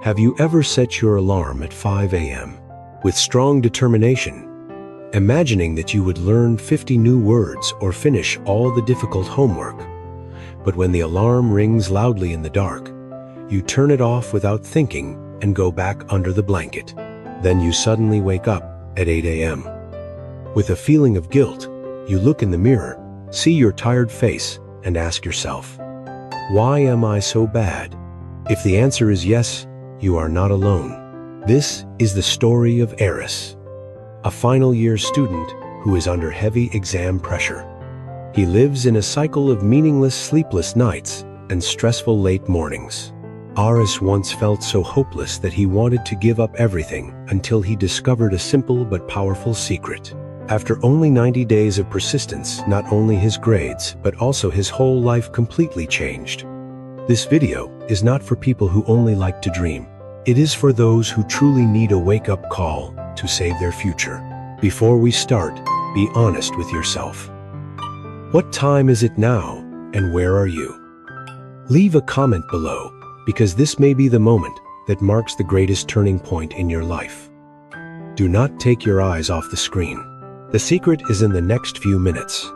Have you ever set your alarm at 5 a.m. with strong determination, imagining that you would learn 50 new words or finish all the difficult homework? But when the alarm rings loudly in the dark, you turn it off without thinking and go back under the blanket. Then you suddenly wake up at 8 a.m. With a feeling of guilt, you look in the mirror, see your tired face, and ask yourself, why am I so bad? If the answer is yes, you are not alone. This is the story of Aris, a final year student who is under heavy exam pressure. He lives in a cycle of meaningless sleepless nights and stressful late mornings. Aris once felt so hopeless that he wanted to give up everything until he discovered a simple but powerful secret. After only 90 days of persistence, not only his grades, but also his whole life completely changed. This video is not for people who only like to dream. It is for those who truly need a wake-up call to save their future. Before we start, be honest with yourself. What time is it now, and where are you? Leave a comment below, because this may be the moment that marks the greatest turning point in your life. Do not take your eyes off the screen. The secret is in the next few minutes.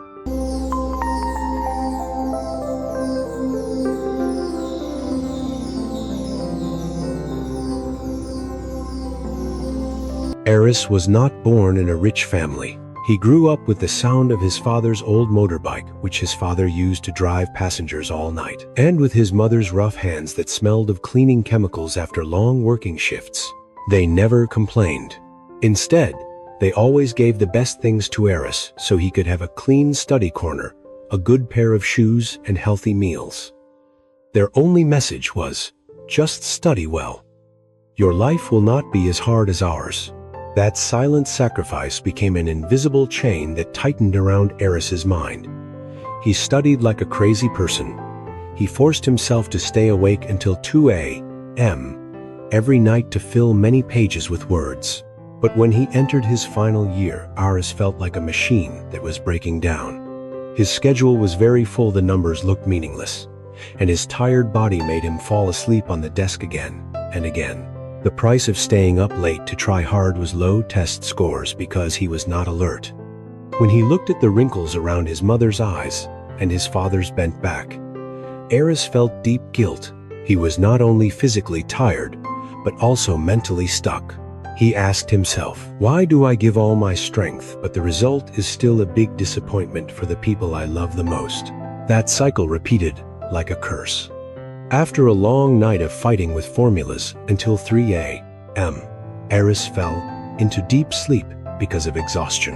Aris was not born in a rich family. He grew up with the sound of his father's old motorbike, which his father used to drive passengers all night, and with his mother's rough hands that smelled of cleaning chemicals after long working shifts. They never complained. Instead, they always gave the best things to Aris so he could have a clean study corner, a good pair of shoes, and healthy meals. Their only message was, just study well. Your life will not be as hard as ours. That silent sacrifice became an invisible chain that tightened around Aris's mind. He studied like a crazy person. He forced himself to stay awake until 2 a.m. every night to fill many pages with words. But when he entered his final year, Aris felt like a machine that was breaking down. His schedule was very full, the numbers looked meaningless, and his tired body made him fall asleep on the desk again and again. The price of staying up late to try hard was low test scores because he was not alert. When he looked at the wrinkles around his mother's eyes and his father's bent back, Aris felt deep guilt. He was not only physically tired, but also mentally stuck. He asked himself, why do I give all my strength, but the result is still a big disappointment for the people I love the most? That cycle repeated like a curse. After a long night of fighting with formulas until 3 a.m., Aris fell into deep sleep because of exhaustion.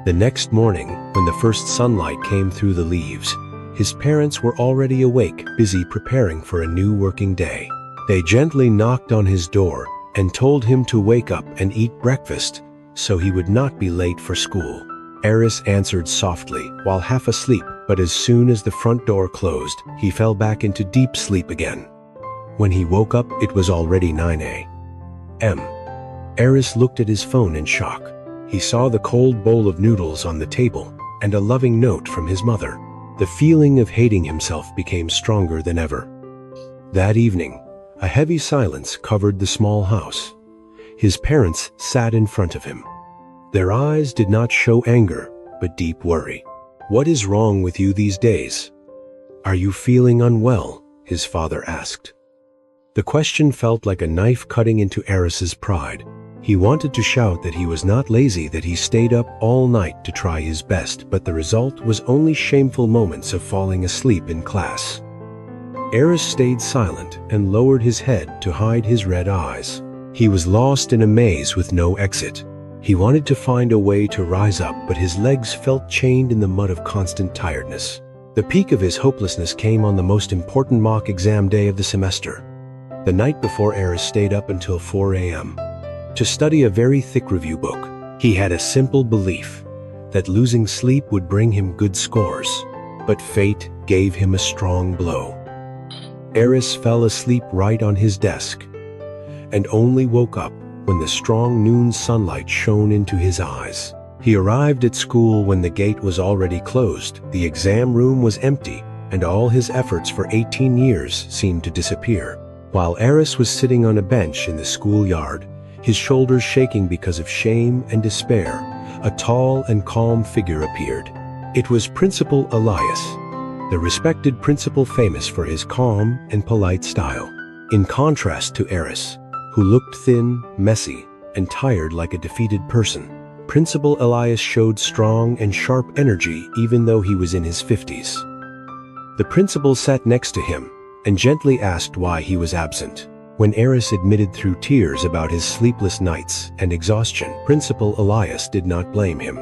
The next morning, when the first sunlight came through the leaves, his parents were already awake, busy preparing for a new working day. They gently knocked on his door and told him to wake up and eat breakfast so he would not be late for school. Aris answered softly while half asleep, but as soon as the front door closed, he fell back into deep sleep again. When he woke up, it was already 9 a.m. Aris looked at his phone in shock. He saw the cold bowl of noodles on the table and a loving note from his mother. The feeling of hating himself became stronger than ever. That evening, a heavy silence covered the small house. His parents sat in front of him. Their eyes did not show anger, but deep worry. What is wrong with you these days? Are you feeling unwell? His father asked. The question felt like a knife cutting into Aris's pride. He wanted to shout that he was not lazy, that he stayed up all night to try his best, but the result was only shameful moments of falling asleep in class. Aris stayed silent and lowered his head to hide his red eyes. He was lost in a maze with no exit. He wanted to find a way to rise up, but his legs felt chained in the mud of constant tiredness. The peak of his hopelessness came on the most important mock exam day of the semester. The night before, Aris stayed up until 4 a.m. to study a very thick review book. He had a simple belief that losing sleep would bring him good scores, but fate gave him a strong blow. Aris fell asleep right on his desk and only woke up when the strong noon sunlight shone into his eyes. He arrived at school when the gate was already closed. The exam room was empty, and all his efforts for 18 years seemed to disappear. While Aris was sitting on a bench in the schoolyard, his shoulders shaking because of shame and despair, a tall and calm figure appeared. It was Principal Elias, the respected principal famous for his calm and polite style. In contrast to Aris, who looked thin, messy, and tired like a defeated person, Principal Elias showed strong and sharp energy even though he was in his 50s. The principal sat next to him and gently asked why he was absent. When Aris admitted through tears about his sleepless nights and exhaustion, Principal Elias did not blame him.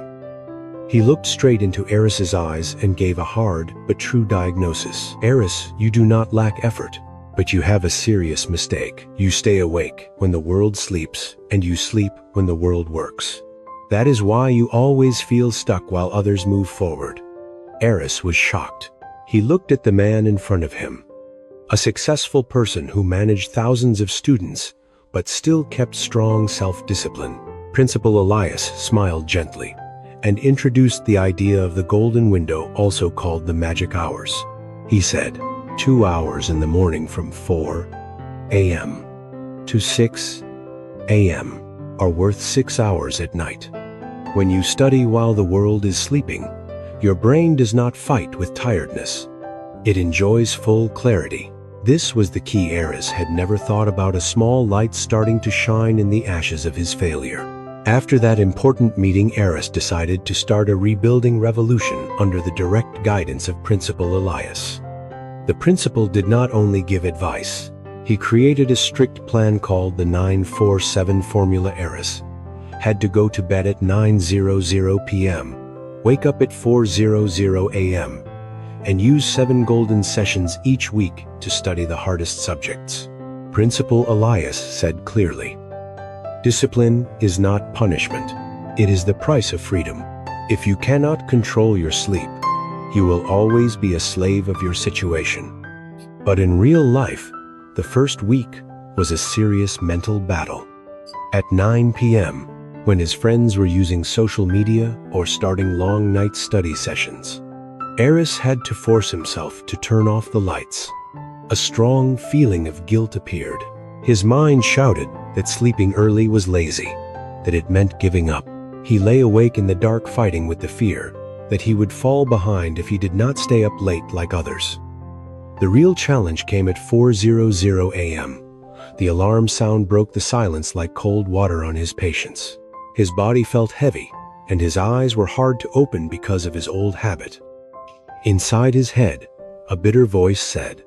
He looked straight into Aris's eyes and gave a hard but true diagnosis. Aris, you do not lack effort, but you have a serious mistake. You stay awake when the world sleeps, and you sleep when the world works. That is why you always feel stuck while others move forward. Aris was shocked. He looked at the man in front of him. A successful person who managed thousands of students, but still kept strong self-discipline. Principal Elias smiled gently and introduced the idea of the golden window, also called the magic hours. He said, 2 hours in the morning from 4 a.m. to 6 a.m. are worth 6 hours at night. When you study while the world is sleeping, your brain does not fight with tiredness. It enjoys full clarity. This was the key. Aris had never thought about a small light starting to shine in the ashes of his failure. After that important meeting, Aris decided to start a rebuilding revolution under the direct guidance of Principal Elias. The principal did not only give advice, he created a strict plan called the 947 formula. Aris had to go to bed at 9:00 p.m., wake up at 4:00 a.m., and use 7 golden sessions each week to study the hardest subjects. Principal Elias said clearly, "Discipline is not punishment. It is the price of freedom. If you cannot control your sleep, you will always be a slave of your situation." But in real life, the first week was a serious mental battle. At 9 p.m., when his friends were using social media or starting long night study sessions, Aris had to force himself to turn off the lights. A strong feeling of guilt appeared. His mind shouted that sleeping early was lazy, that it meant giving up. He lay awake in the dark fighting with the fear that he would fall behind if he did not stay up late like others. The real challenge came at 4:00 a.m. The alarm sound broke the silence like cold water on his patience. His body felt heavy, and his eyes were hard to open because of his old habit. Inside his head, a bitter voice said,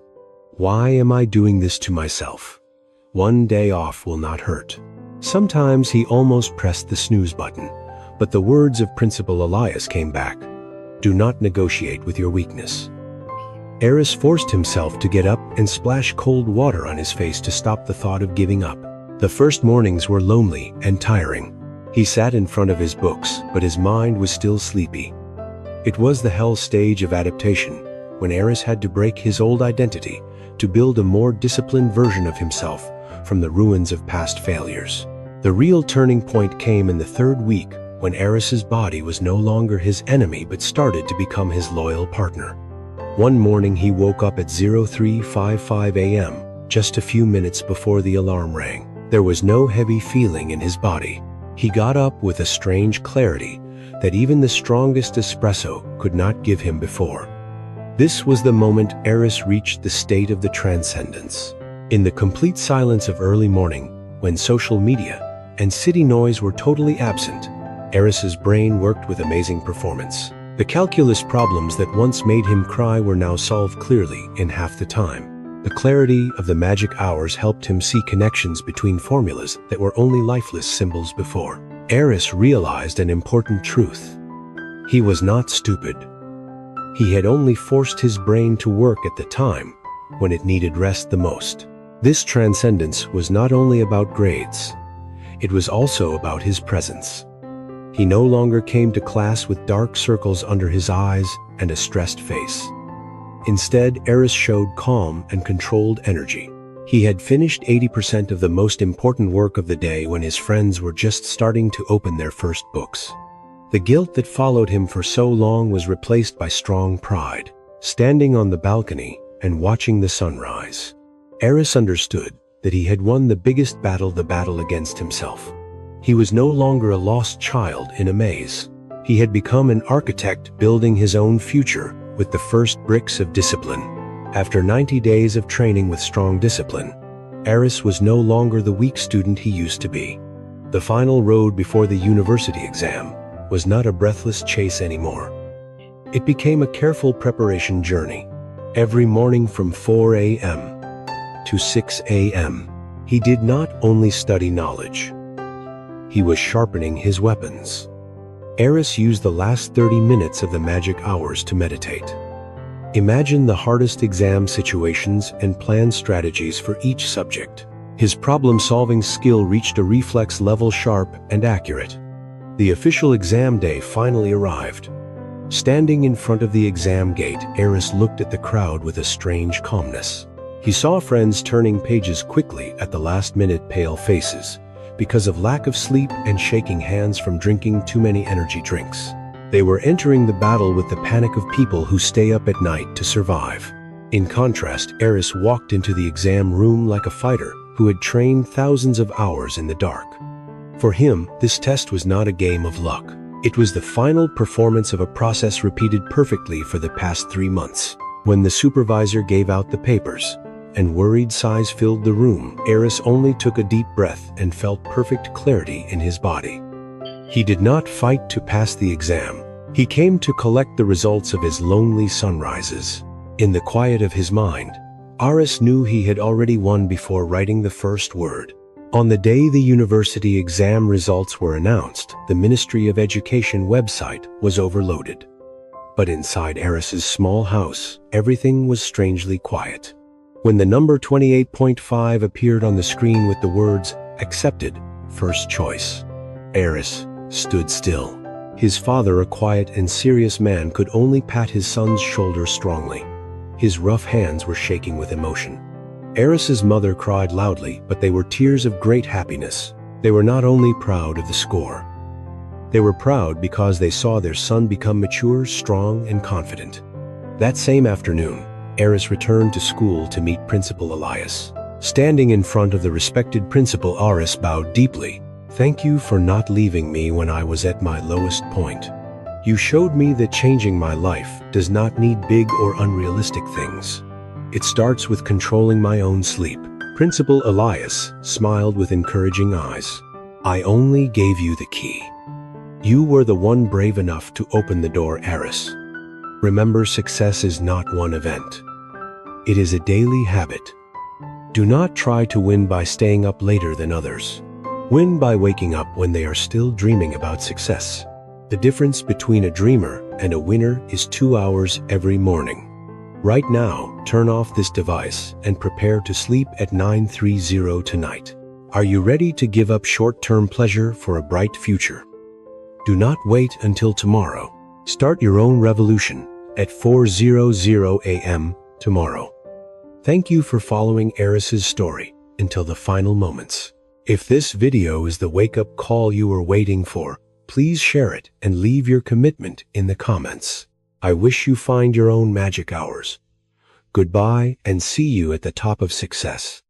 "Why am I doing this to myself? One day off will not hurt." Sometimes he almost pressed the snooze button, but the words of Principal Elias came back. "Do not negotiate with your weakness." Aris forced himself to get up and splash cold water on his face to stop the thought of giving up. The first mornings were lonely and tiring. He sat in front of his books, but his mind was still sleepy. It was the hell stage of adaptation, when Aris had to break his old identity to build a more disciplined version of himself from the ruins of past failures. The real turning point came in the third week, when Aris's body was no longer his enemy but started to become his loyal partner. One morning he woke up at 03:55 a.m., just a few minutes before the alarm rang. There was no heavy feeling in his body. He got up with a strange clarity that even the strongest espresso could not give him before. This was the moment Aris reached the state of the transcendence. In the complete silence of early morning, when social media and city noise were totally absent, Aris's brain worked with amazing performance. The calculus problems that once made him cry were now solved clearly in half the time. The clarity of the magic hours helped him see connections between formulas that were only lifeless symbols before. Aris realized an important truth. He was not stupid. He had only forced his brain to work at the time when it needed rest the most. This transcendence was not only about grades, it was also about his presence. He no longer came to class with dark circles under his eyes and a stressed face. Instead, Aris showed calm and controlled energy. He had finished 80% of the most important work of the day when his friends were just starting to open their first books. The guilt that followed him for so long was replaced by strong pride, standing on the balcony and watching the sunrise. Aris understood that he had won the biggest battle, the battle against himself. He was no longer a lost child in a maze. He had become an architect building his own future with the first bricks of discipline. After 90 days of training with strong discipline, Aris was no longer the weak student he used to be. The final road before the university exam was not a breathless chase anymore. It became a careful preparation journey. Every morning from 4 a.m. to 6 a.m., he did not only study knowledge, he was sharpening his weapons. Aris used the last 30 minutes of the magic hours to meditate. Imagine the hardest exam situations and plan strategies for each subject. His problem-solving skill reached a reflex level sharp and accurate. The official exam day finally arrived. Standing in front of the exam gate, Aris looked at the crowd with a strange calmness. He saw friends turning pages quickly at the last minute, pale faces because of lack of sleep and shaking hands from drinking too many energy drinks. They were entering the battle with the panic of people who stay up at night to survive. In contrast, Aris walked into the exam room like a fighter who had trained thousands of hours in the dark. For him, this test was not a game of luck. It was the final performance of a process repeated perfectly for the past 3 months. When the supervisor gave out the papers, and worried sighs filled the room, Aris only took a deep breath and felt perfect clarity in his body. He did not fight to pass the exam. He came to collect the results of his lonely sunrises. In the quiet of his mind, Aris knew he had already won before writing the first word. On the day the university exam results were announced, the Ministry of Education website was overloaded. But inside Aris's small house, everything was strangely quiet. When the number 28.5 appeared on the screen with the words, "Accepted, first choice," Aris stood still. His father, a quiet and serious man, could only pat his son's shoulder strongly. His rough hands were shaking with emotion. Aris's mother cried loudly, but they were tears of great happiness. They were not only proud of the score. They were proud because they saw their son become mature, strong, and confident. That same afternoon, Aris returned to school to meet Principal Elias. Standing in front of the respected principal, Aris bowed deeply. "Thank you for not leaving me when I was at my lowest point. You showed me that changing my life does not need big or unrealistic things. It starts with controlling my own sleep." Principal Elias smiled with encouraging eyes. "I only gave you the key. You were the one brave enough to open the door, Aris. Remember, success is not one event. It is a daily habit. Do not try to win by staying up later than others. Win by waking up when they are still dreaming about success. The difference between a dreamer and a winner is 2 hours every morning. Right now, turn off this device and prepare to sleep at 9:30 tonight. Are you ready to give up short-term pleasure for a bright future? Do not wait until tomorrow. Start your own revolution at 4:00 a.m. tomorrow." Thank you for following Aris's story until the final moments. If this video is the wake-up call you were waiting for, please share it and leave your commitment in the comments. I wish you find your own magic hours. Goodbye and see you at the top of success.